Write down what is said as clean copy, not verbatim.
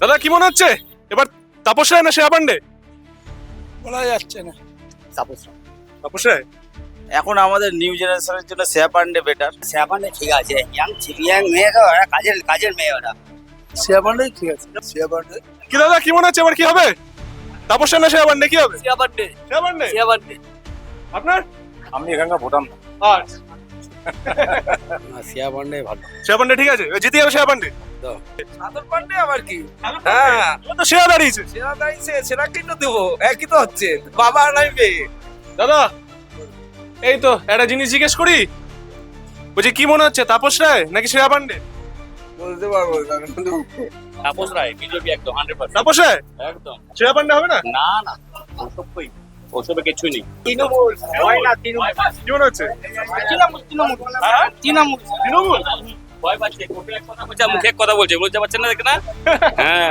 দাদা কি মনে হচ্ছে এবার তাপস রায় না শ্রেয়া পান্ডে? বলা যাচ্ছে না। তাপস রায়। এখন আমাদের নিউ জেনারেশনের জন্য শ্রেয়া পান্ডে বেটার। শ্রেয়া পান্ডে ঠিক আছে, ইয়াং মেয়ে তো, ওরা কাজের মেয়ে ওরা। শ্রেয়া পান্ডে ঠিক আছে। শ্রেয়া পান্ডে কি দাদা কি মনে হচ্ছে এবার কি হবে? তাপস রায় না শ্রেয়া পান্ডে কি হবে? শ্রেয়া পান্ডে শ্রেয়া পান্ডে। শ্রেয়া পান্ডে আপনার? আমি এখানকার ভোটার না। আচ্ছা শ্রেয়া পান্ডে ভালো। শ্রেয়া পান্ডে ঠিক আছে, জিতে যাবে শ্রেয়া পান্ডে। সাদর পান্ডে আবার কি? হ্যাঁ এবার তো শ্রেয়া দাঁড়িয়েছে। সেরা দাঁড়িয়েছে, সেরা কিন্তু দেবো, একই তো হচ্ছে, বাবা নাই মেয়ে। দাদা এই তো একটা জিনিস জিজ্ঞেস করি, বলছি কি মনে হচ্ছে তাপস রায় নাকি শ্রেয়া পান্ডে? বলতে পারবো না কিন্তু তাপস রায় বিজেপি একদম 100%। তাপস রায়? একদম শ্রেয়া পান্ডে হবে না? না না, ওসবে কিছুই নেই। তৃণমূল হয় না, তৃণমূল কি মনে হচ্ছে? তৃণমূল তৃণমূল? ভয় পাচ্ছে, মুখে এক কথা বলছে, বুঝতে পারছেন না, দেখ না? হ্যাঁ